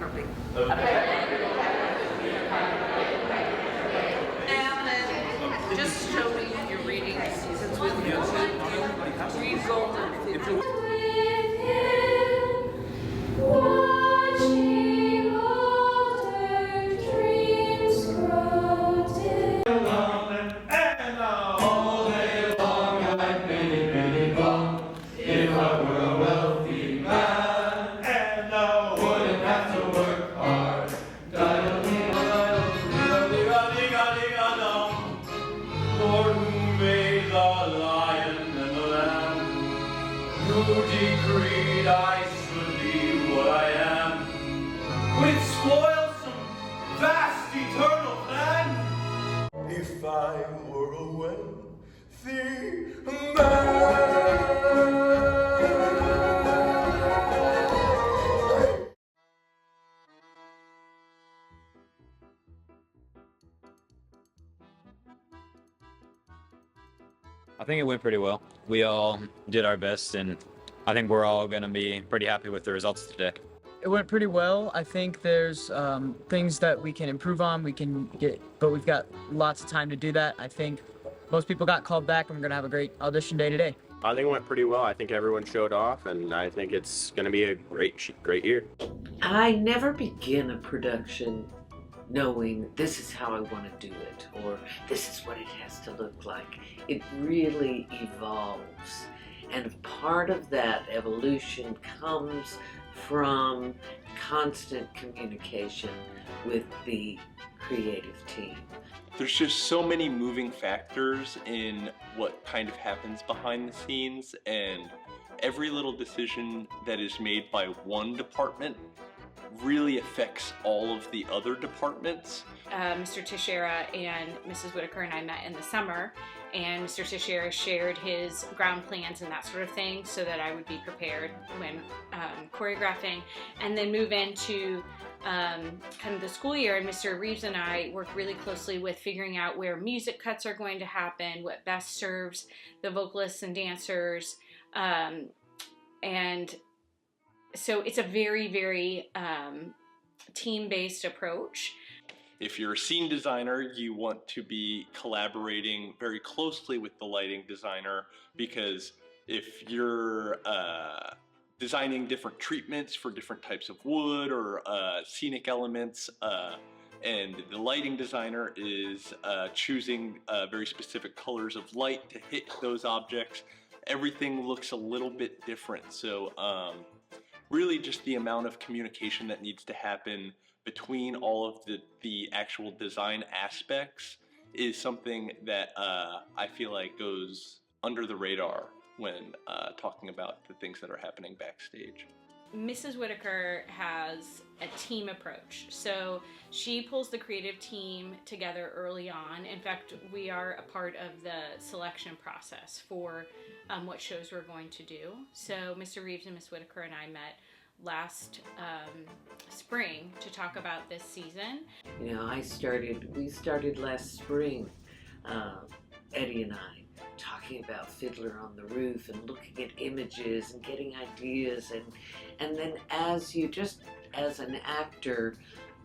probably. And just show me your reading seasons with me. Read Golden. Lord, who made the lion and the lamb, who decreed I should be what I am, would it spoil some vast eternal plan? If I were a wealthy man. I think it went pretty well. We all did our best, and I think we're all going to be pretty happy with the results today. It went pretty well. I think there's things that we can improve on. But we've got lots of time to do that. I think most people got called back, and we're going to have a great audition day today. I think it went pretty well. I think everyone showed off, and I think it's going to be a great year. I never begin a production knowing this is how I want to do it, or this is what it has to look like. It really evolves, and part of that evolution comes from constant communication with the creative team. There's just so many moving factors in what kind of happens behind the scenes, and every little decision that is made by one department really affects all of the other departments. Mr. Teixeira and Mrs. Whitaker and I met in the summer, and Mr. Teixeira shared his ground plans and that sort of thing so that I would be prepared when choreographing, and then move into kind of the school year. And Mr. Reeves and I work really closely with figuring out where music cuts are going to happen, what best serves the vocalists and dancers, and so it's a very, very team-based approach. If you're a scene designer, you want to be collaborating very closely with the lighting designer, because if you're designing different treatments for different types of wood or scenic elements, and the lighting designer is choosing very specific colors of light to hit those objects, everything looks a little bit different. So really just the amount of communication that needs to happen between all of the actual design aspects is something that I feel like goes under the radar when talking about the things that are happening backstage. Mrs. Whitaker has a team approach. So she pulls the creative team together early on. In fact, we are a part of the selection process for what shows we're going to do. So Mr. Reeves and Ms. Whitaker and I met last spring to talk about this season. You know, we started last spring, Eddie and I, talking about Fiddler on the Roof and looking at images and getting ideas, and then as an actor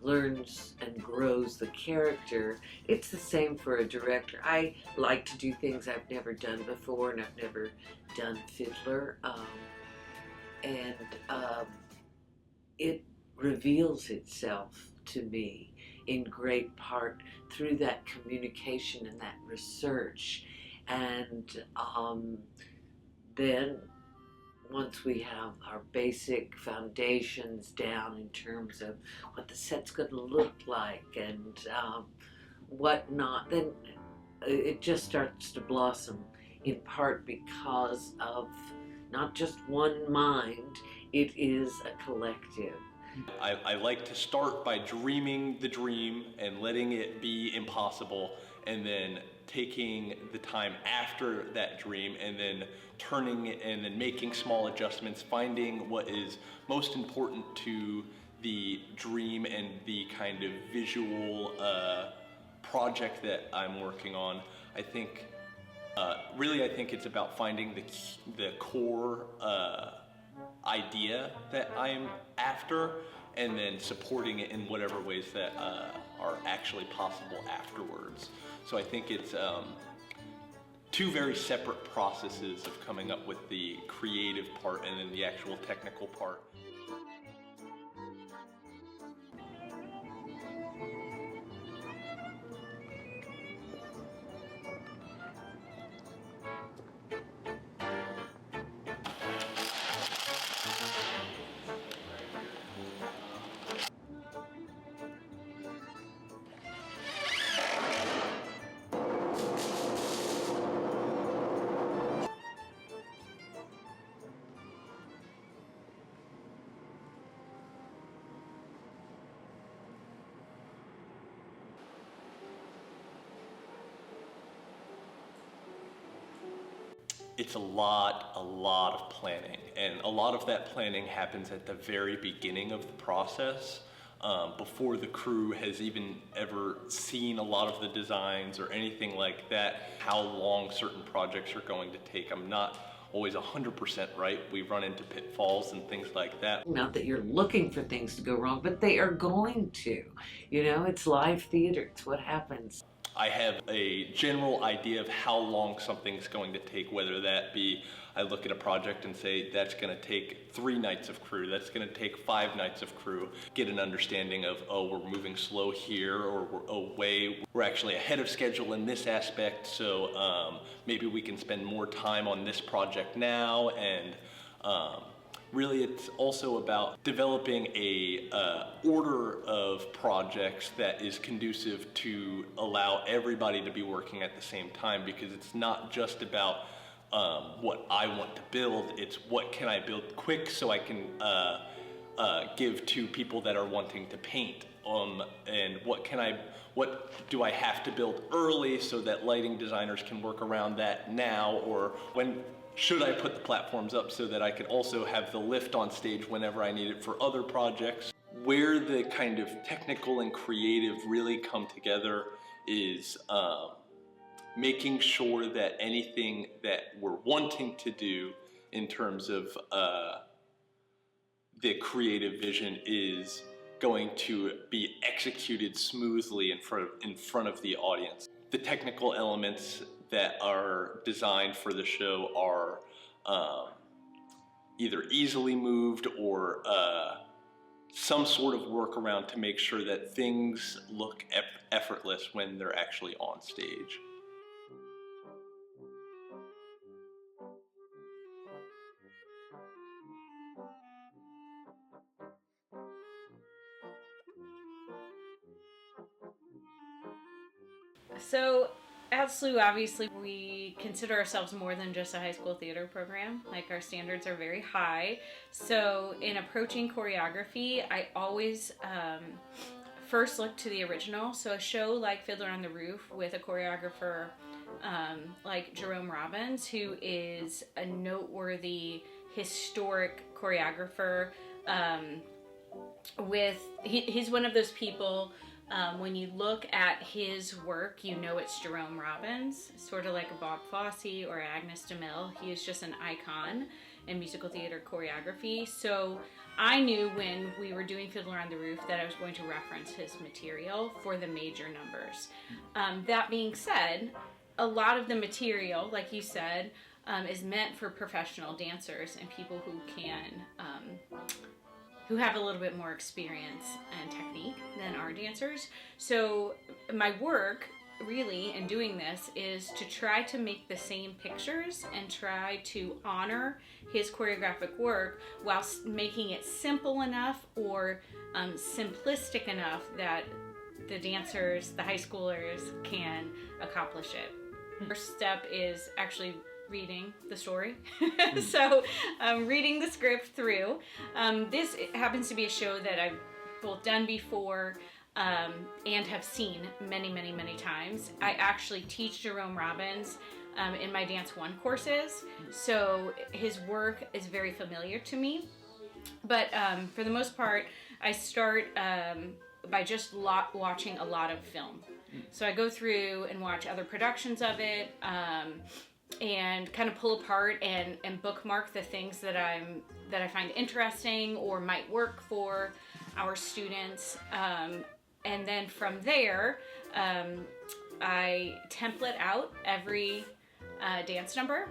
learns and grows the character, it's the same for a director. I like to do things I've never done before, and I've never done Fiddler, and it reveals itself to me in great part through that communication and that research. And then once we have our basic foundations down in terms of what the set's going to look like and whatnot, then it just starts to blossom, in part because of not just one mind, it is a collective. I like to start by dreaming the dream and letting it be impossible, and then taking the time after that dream and then turning it and then making small adjustments, finding what is most important to the dream and the kind of visual project that I'm working on. I think really it's about finding the core idea that I'm after, and then supporting it in whatever ways that are actually possible afterwards. So I think it's two very separate processes of coming up with the creative part and then the actual technical part. It's a lot of planning, and a lot of that planning happens at the very beginning of the process, before the crew has even ever seen a lot of the designs or anything like that, how long certain projects are going to take. I'm not always 100% right. We run into pitfalls and things like that. Not that you're looking for things to go wrong, but they are going to. You know, it's live theater, it's what happens. I have a general idea of how long something's going to take, whether that be I look at a project and say that's going to take 3 nights of crew, that's going to take 5 nights of crew, get an understanding of, oh, we're moving slow here, or we're actually ahead of schedule in this aspect, so maybe we can spend more time on this project now, and really, it's also about developing a order of projects that is conducive to allow everybody to be working at the same time, because it's not just about what I want to build, it's what can I build quick so I can give to people that are wanting to paint, and what do I have to build early so that lighting designers can work around that now, or when should I put the platforms up so that I could also have the lift on stage whenever I need it for other projects. Where the kind of technical and creative really come together is making sure that anything that we're wanting to do in terms of the creative vision is going to be executed smoothly in front of the audience. The technical elements that are designed for the show are either easily moved or some sort of workaround to make sure that things look effortless when they're actually on stage. So at SLU, obviously, we consider ourselves more than just a high school theater program. Like, our standards are very high. So in approaching choreography, I always first look to the original. So a show like Fiddler on the Roof with a choreographer like Jerome Robbins, who is a noteworthy historic choreographer. He's one of those people, when you look at his work, you know it's Jerome Robbins, sort of like a Bob Fosse or Agnes DeMille. He is just an icon in musical theater choreography. So I knew when we were doing Fiddler on the Roof that I was going to reference his material for the major numbers. That being said, a lot of the material, like you said, is meant for professional dancers and people who have a little bit more experience and technique than our dancers. So my work really in doing this is to try to make the same pictures and try to honor his choreographic work while making it simple enough or simplistic enough that the dancers, the high schoolers, can accomplish it. First step is actually reading the story. So reading the script through. This happens to be a show that I've both done before and have seen many, many, many times. I actually teach Jerome Robbins in my Dance 1 courses, so his work is very familiar to me. But for the most part, I start by just watching a lot of film. So I go through and watch other productions of it, and kind of pull apart and bookmark the things that I find interesting or might work for our students. And then from there, I template out every dance number.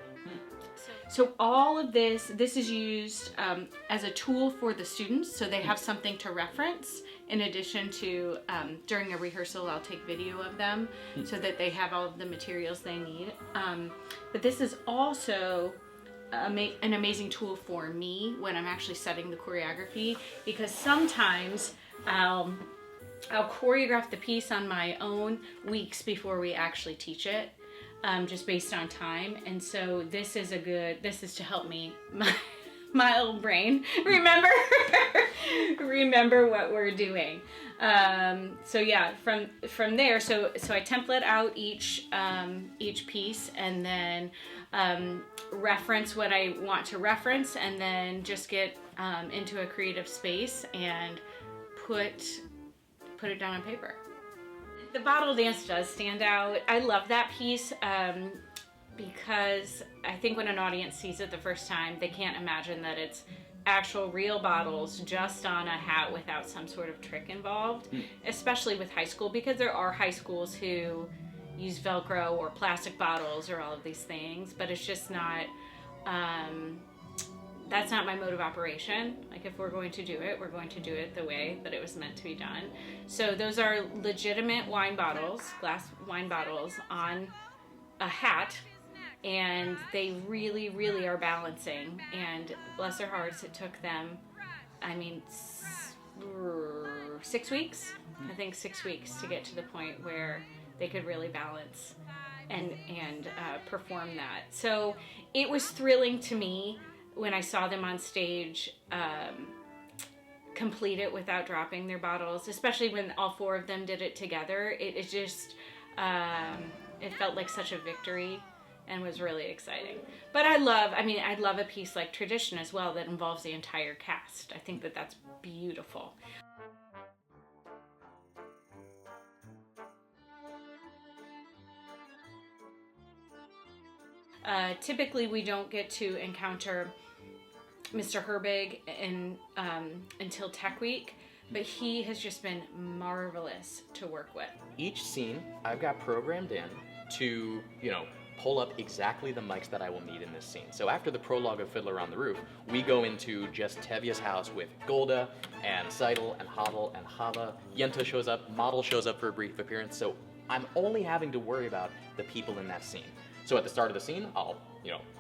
So all of this is used as a tool for the students, so they have something to reference. In addition to, during a rehearsal, I'll take video of them so that they have all of the materials they need. But this is also an amazing tool for me when I'm actually setting the choreography, because sometimes I'll choreograph the piece on my own weeks before we actually teach it, just based on time. And so this is to help me, my old brain, remember what we're doing. So yeah, from there, so I template out each piece, and then reference what I want to reference, and then just get into a creative space and put it down on paper. The bottle dance does stand out. I love that piece because I think when an audience sees it the first time, they can't imagine that it's actual real bottles just on a hat without some sort of trick involved, especially with high school, because there are high schools who use Velcro or plastic bottles or all of these things, but it's just not, that's not my mode of operation. Like, if we're going to do it, we're going to do it the way that it was meant to be done. So those are legitimate wine bottles, glass wine bottles on a hat, and they really, really are balancing. And bless their hearts, it took them, 6 weeks. I think 6 weeks to get to the point where they could really balance and perform that. So it was thrilling to me when I saw them on stage complete it without dropping their bottles, especially when all four of them did it together. It just, it felt like such a victory and was really exciting. But I love a piece like Tradition as well that involves the entire cast. I think that that's beautiful. Typically we don't get to encounter Mr. Herbig until Tech Week, but he has just been marvelous to work with. Each scene I've got programmed in to, pull up exactly the mics that I will need in this scene. So after the prologue of Fiddler on the Roof, we go into just Tevye's house with Golda and Seidel and Hadel and Hava. Yenta shows up, Model shows up for a brief appearance, so I'm only having to worry about the people in that scene. So at the start of the scene, I'll,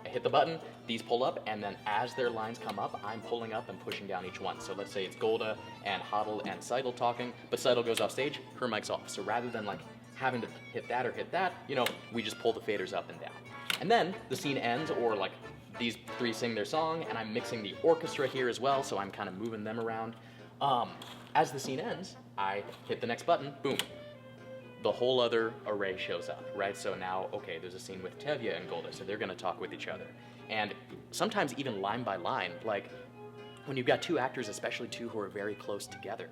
I hit the button, these pull up, and then as their lines come up, I'm pulling up and pushing down each one. So let's say it's Golda and Hadel and Seidel talking, but Seidel goes off stage, her mic's off. So rather than having to hit that or hit that, we just pull the faders up and down. And then the scene ends, or these three sing their song, and I'm mixing the orchestra here as well, so I'm kind of moving them around. As the scene ends, I hit the next button, boom. The whole other array shows up, right? So now, okay, there's a scene with Tevye and Golda, so they're gonna talk with each other. And sometimes even line by line, when you've got two actors, especially two who are very close together,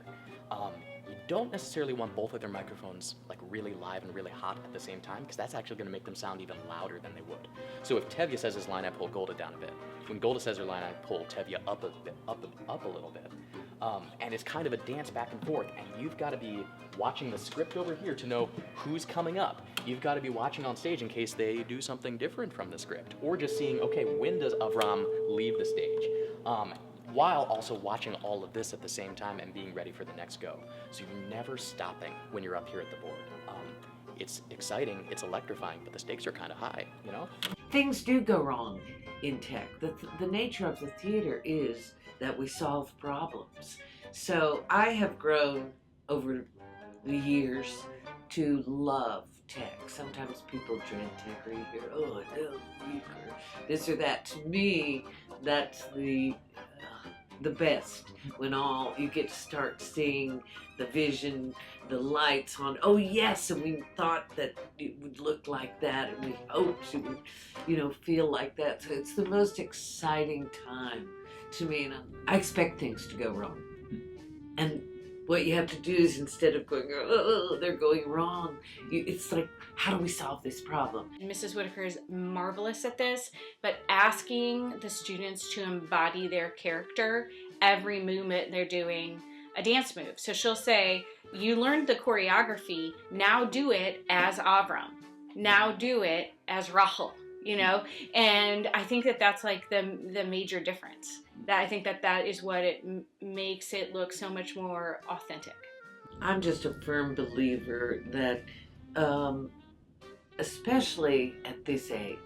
you don't necessarily want both of their microphones really live and really hot at the same time, because that's actually gonna make them sound even louder than they would. So if Tevye says his line, I pull Golda down a bit. When Golda says her line, I pull Tevye up a little bit. And it's kind of a dance back and forth, and you've got to be watching the script over here to know who's coming up. You've got to be watching on stage in case they do something different from the script, or just seeing, okay, when does Avram leave the stage? While also watching all of this at the same time and being ready for the next go. So you're never stopping when you're up here at the board. It's exciting, it's electrifying, but the stakes are kind of high, Things do go wrong in tech. The nature of the theater is that we solve problems. So I have grown over the years to love tech. Sometimes people dread tech, or you hear, oh, no, weak, or this or that. To me, that's the best, when you get to start seeing the vision, the lights on, oh yes, and we thought that it would look like that, and we hoped it would, feel like that. So it's the most exciting time to me, and I expect things to go wrong. And what you have to do is, instead of going, oh, they're going wrong, it's like, how do we solve this problem? Mrs. Whitaker is marvelous at this, but asking the students to embody their character, every movement they're doing, a dance move. So she'll say, you learned the choreography, now do it as Avram. Now do it as Rachel, you know? And I think that that's like the major difference. That I think that is what it makes it look so much more authentic. I'm just a firm believer that, especially at this age,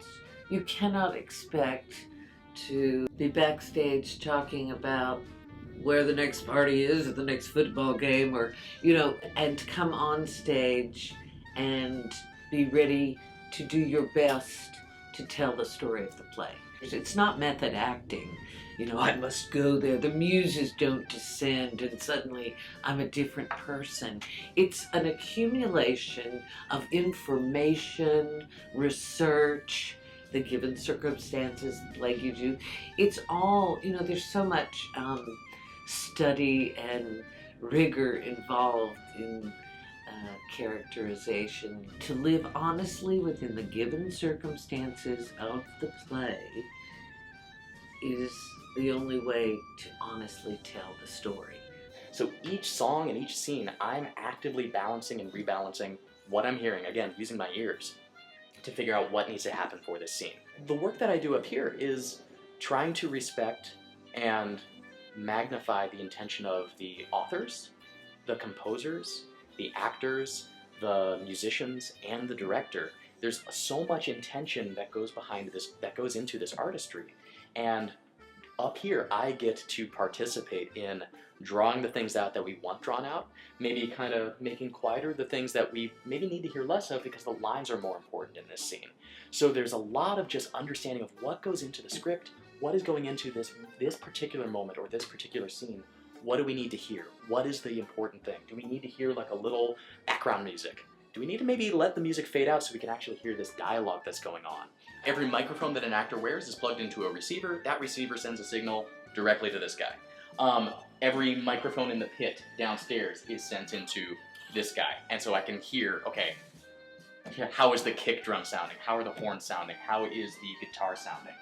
you cannot expect to be backstage talking about where the next party is or the next football game, or, you know, and to come on stage and be ready to do your best to tell the story of the play. It's not method acting. You know, I must go there. The muses don't descend and suddenly I'm a different person. It's an accumulation of information, research, the given circumstances, the play gives you. It's all, you know, there's so much study and rigor involved in characterization. To live honestly within the given circumstances of the play is the only way to honestly tell the story. So each song and each scene, I'm actively balancing and rebalancing what I'm hearing, again, using my ears, to figure out what needs to happen for this scene. The work that I do up here is trying to respect and magnify the intention of the authors, the composers, the actors, the musicians, and the director. There's so much intention that goes behind this, that goes into this artistry. And up here, I get to participate in drawing the things out that we want drawn out, maybe kind of making quieter the things that we maybe need to hear less of because the lines are more important in this scene. So there's a lot of just understanding of what goes into the script, what is going into this particular moment or this particular scene. What do we need to hear? What is the important thing? Do we need to hear like a little background music? Do we need to maybe let the music fade out so we can actually hear this dialogue that's going on? Every microphone that an actor wears is plugged into a receiver. That receiver sends a signal directly to this guy. Every microphone in the pit downstairs is sent into this guy. And so I can hear, okay, how is the kick drum sounding? How are the horns sounding? How is the guitar sounding?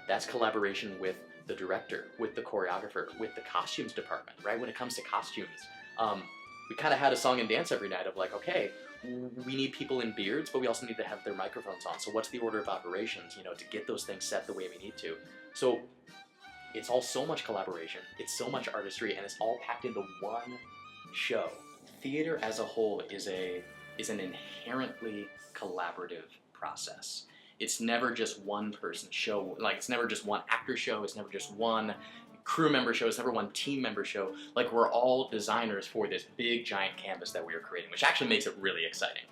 That's collaboration with the director, with the choreographer, with the costumes department, right? When it comes to costumes, we kind of had a song and dance every night of like, okay, we need people in beards, but we also need to have their microphones on. So what's the order of operations, you know, to get those things set the way we need to? So it's all so much collaboration, it's so much artistry, and it's all packed into one show. Theater as a whole is an inherently collaborative process. It's never just one person show, like it's never just one actor show, it's never just one crew member show, it's never one team member show. Like we're all designers for this big giant canvas that we are creating, which actually makes it really exciting.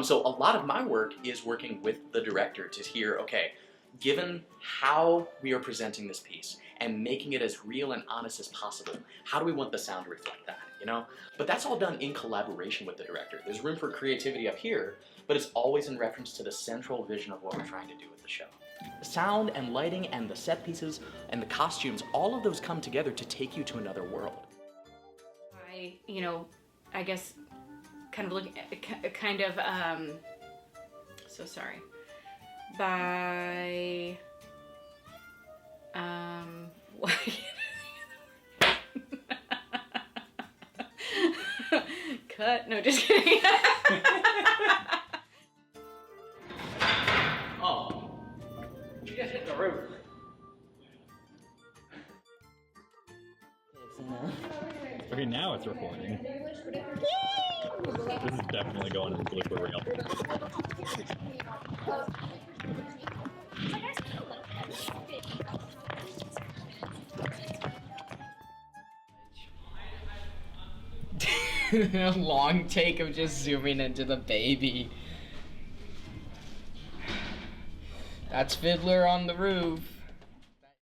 So a lot of my work is working with the director to hear, okay, given how we are presenting this piece and making it as real and honest as possible, how do we want the sound to reflect that, you know? But that's all done in collaboration with the director. There's room for creativity up here, but it's always in reference to the central vision of what we're trying to do with the show. The sound and lighting and the set pieces and the costumes, all of those come together to take you to another world. I guess kind of looking at, so sorry. By, cut, no, just kidding. Oh, you just hit the roof. Okay, now it's recording. This is definitely going to the blooper reel. A long take of just zooming into the baby. That's Fiddler on the roof.